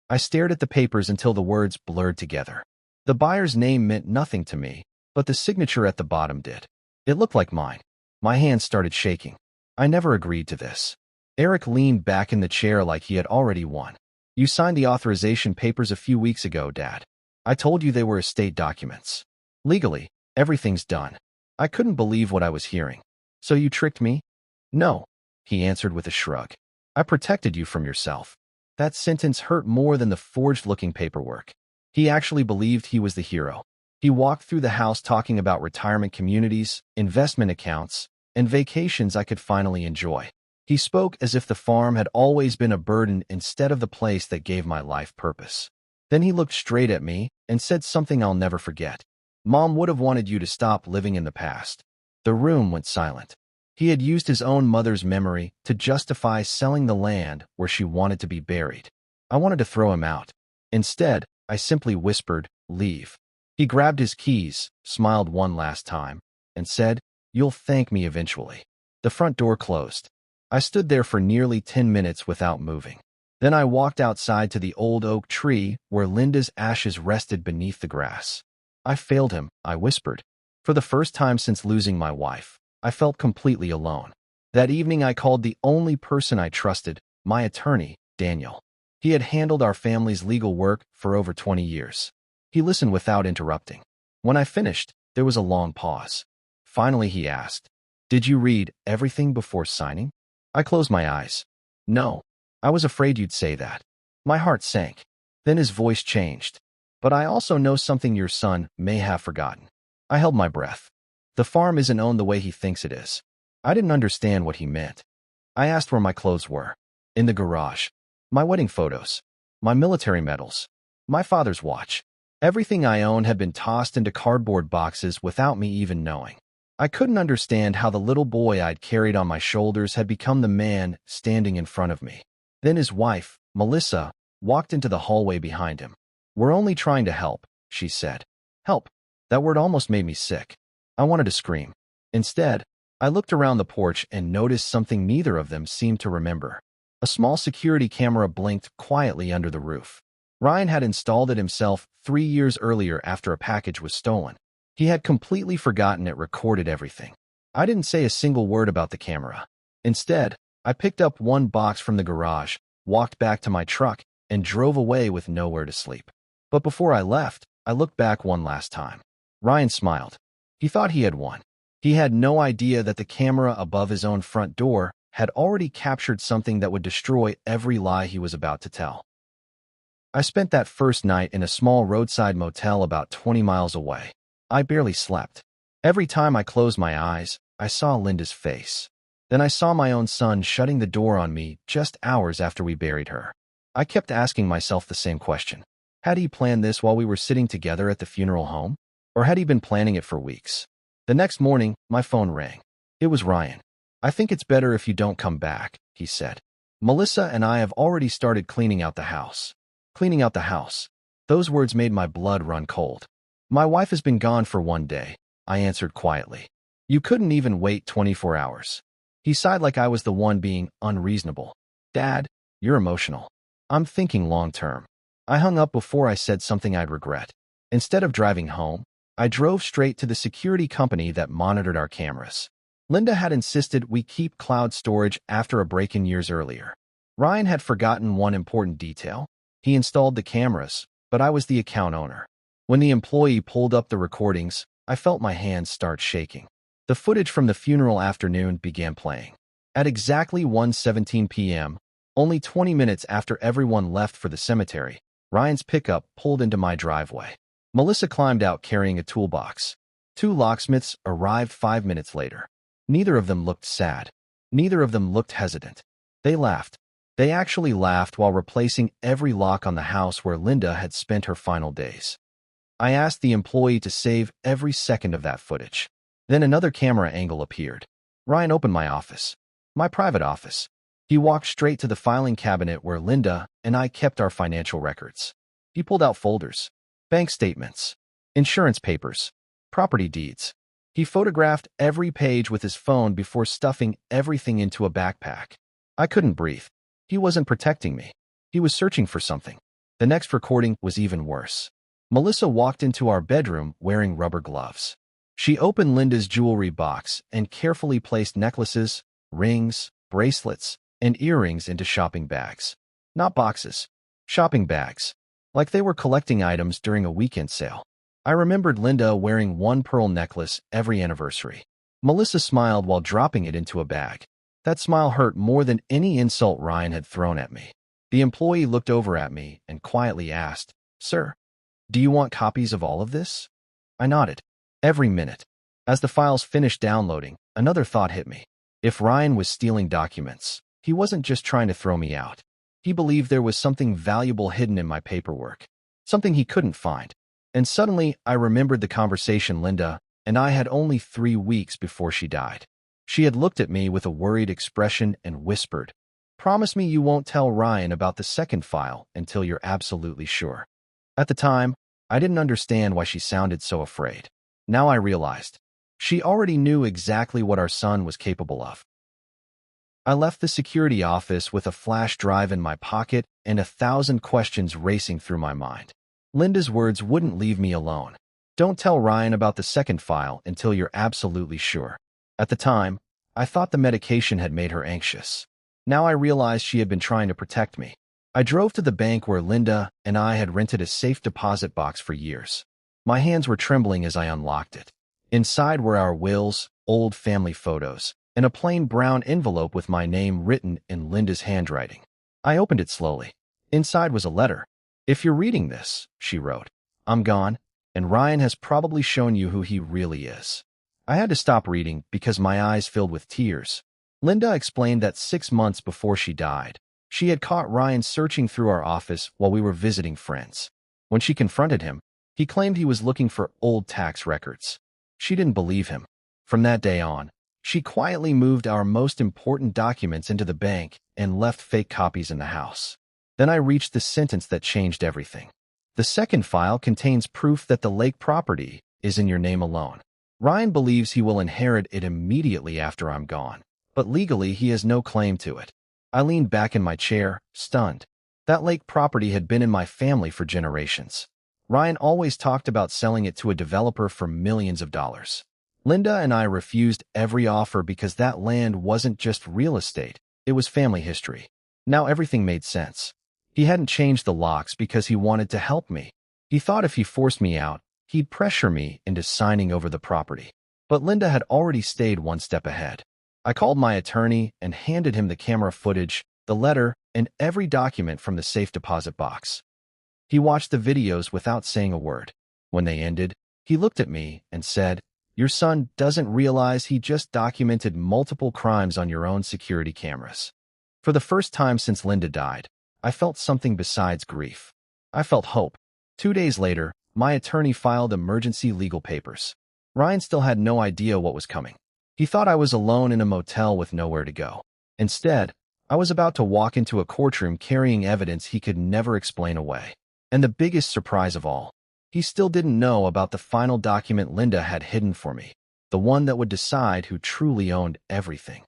I stared at the papers until the words blurred together. The buyer's name meant nothing to me, but the signature at the bottom did. It looked like mine. My hands started shaking. I never agreed to this. Eric leaned back in the chair like he had already won. You signed the authorization papers a few weeks ago, Dad. I told you they were estate documents. Legally, everything's done. I couldn't believe what I was hearing. So you tricked me? No, he answered with a shrug. I protected you from yourself. That sentence hurt more than the forged-looking paperwork. He actually believed he was the hero. He walked through the house talking about retirement communities, investment accounts, and vacations I could finally enjoy. He spoke as if the farm had always been a burden instead of the place that gave my life purpose. Then he looked straight at me and said something I'll never forget. Mom would have wanted you to stop living in the past. The room went silent. He had used his own mother's memory to justify selling the land where she wanted to be buried. I wanted to throw him out. Instead, I simply whispered, "Leave." He grabbed his keys, smiled one last time, and said, "You'll thank me eventually." The front door closed. I stood there for nearly 10 minutes without moving. Then I walked outside to the old oak tree where Linda's ashes rested beneath the grass. I failed him, I whispered. For the first time since losing my wife, I felt completely alone. That evening I called the only person I trusted, my attorney, Daniel. He had handled our family's legal work for over 20 years. He listened without interrupting. When I finished, there was a long pause. Finally he asked, "Did you read everything before signing?" I closed my eyes. "No. I was afraid you'd say that." My heart sank. Then his voice changed. "But I also know something your son may have forgotten." I held my breath. The farm isn't owned the way he thinks it is. I didn't understand what he meant. I asked where my clothes were. In the garage. My wedding photos. My military medals. My father's watch. Everything I owned had been tossed into cardboard boxes without me even knowing. I couldn't understand how the little boy I'd carried on my shoulders had become the man standing in front of me. Then his wife, Melissa, walked into the hallway behind him. "We're only trying to help," she said. Help. That word almost made me sick. I wanted to scream. Instead, I looked around the porch and noticed something neither of them seemed to remember. A small security camera blinked quietly under the roof. Ryan had installed it himself 3 years earlier after a package was stolen. He had completely forgotten it recorded everything. I didn't say a single word about the camera. Instead, I picked up one box from the garage, walked back to my truck, and drove away with nowhere to sleep. But before I left, I looked back one last time. Ryan smiled. He thought he had won. He had no idea that the camera above his own front door had already captured something that would destroy every lie he was about to tell. I spent that first night in a small roadside motel about 20 miles away. I barely slept. Every time I closed my eyes, I saw Linda's face. Then I saw my own son shutting the door on me just hours after we buried her. I kept asking myself the same question. Had he planned this while we were sitting together at the funeral home? Or had he been planning it for weeks? The next morning, my phone rang. It was Ryan. "I think it's better if you don't come back," he said. "Melissa and I have already started cleaning out the house." Cleaning out the house. Those words made my blood run cold. "My wife has been gone for 1 day," I answered quietly. "You couldn't even wait 24 hours. He sighed like I was the one being unreasonable. "Dad, you're emotional. I'm thinking long-term." I hung up before I said something I'd regret. Instead of driving home, I drove straight to the security company that monitored our cameras. Linda had insisted we keep cloud storage after a break-in years earlier. Ryan had forgotten one important detail. He installed the cameras, but I was the account owner. When the employee pulled up the recordings, I felt my hands start shaking. The footage from the funeral afternoon began playing. At exactly 1:17 p.m., only 20 minutes after everyone left for the cemetery, Ryan's pickup pulled into my driveway. Melissa climbed out carrying a toolbox. 2 locksmiths arrived 5 minutes later. Neither of them looked sad. Neither of them looked hesitant. They laughed. They actually laughed while replacing every lock on the house where Linda had spent her final days. I asked the employee to save every second of that footage. Then another camera angle appeared. Ryan opened my office. My private office. He walked straight to the filing cabinet where Linda and I kept our financial records. He pulled out folders, bank statements, insurance papers, property deeds. He photographed every page with his phone before stuffing everything into a backpack. I couldn't breathe. He wasn't protecting me. He was searching for something. The next recording was even worse. Melissa walked into our bedroom wearing rubber gloves. She opened Linda's jewelry box and carefully placed necklaces, rings, bracelets, and earrings into shopping bags. Not boxes, shopping bags. Like they were collecting items during a weekend sale. I remembered Linda wearing one pearl necklace every anniversary. Melissa smiled while dropping it into a bag. That smile hurt more than any insult Ryan had thrown at me. The employee looked over at me and quietly asked, "Sir, do you want copies of all of this?" I nodded. Every minute. As the files finished downloading, another thought hit me. If Ryan was stealing documents, he wasn't just trying to throw me out. He believed there was something valuable hidden in my paperwork, something he couldn't find. And suddenly, I remembered the conversation Linda and I had only 3 weeks before she died. She had looked at me with a worried expression and whispered, "Promise me you won't tell Ryan about the second file until you're absolutely sure." At the time, I didn't understand why she sounded so afraid. Now I realized. She already knew exactly what our son was capable of. I left the security office with a flash drive in my pocket and 1,000 questions racing through my mind. Linda's words wouldn't leave me alone. Don't tell Ryan about the second file until you're absolutely sure. At the time, I thought the medication had made her anxious. Now I realized she had been trying to protect me. I drove to the bank where Linda and I had rented a safe deposit box for years. My hands were trembling as I unlocked it. Inside were our wills, old family photos, and a plain brown envelope with my name written in Linda's handwriting. I opened it slowly. Inside was a letter. "If you're reading this," she wrote, "I'm gone, and Ryan has probably shown you who he really is." I had to stop reading because my eyes filled with tears. Linda explained that 6 months before she died, she had caught Ryan searching through our office while we were visiting friends. When she confronted him, he claimed he was looking for old tax records. She didn't believe him. From that day on, she quietly moved our most important documents into the bank and left fake copies in the house. Then I reached the sentence that changed everything. The second file contains proof that the lake property is in your name alone. Ryan believes he will inherit it immediately after I'm gone, but legally he has no claim to it. I leaned back in my chair, stunned. That lake property had been in my family for generations. Ryan always talked about selling it to a developer for millions of dollars. Linda and I refused every offer because that land wasn't just real estate, it was family history. Now everything made sense. He hadn't changed the locks because he wanted to help me. He thought if he forced me out, he'd pressure me into signing over the property. But Linda had already stayed one step ahead. I called my attorney and handed him the camera footage, the letter, and every document from the safe deposit box. He watched the videos without saying a word. When they ended, he looked at me and said, "Your son doesn't realize he just documented multiple crimes on your own security cameras." For the first time since Linda died, I felt something besides grief. I felt hope. 2 days later, my attorney filed emergency legal papers. Ryan still had no idea what was coming. He thought I was alone in a motel with nowhere to go. Instead, I was about to walk into a courtroom carrying evidence he could never explain away. And the biggest surprise of all, he still didn't know about the final document Linda had hidden for me, the one that would decide who truly owned everything.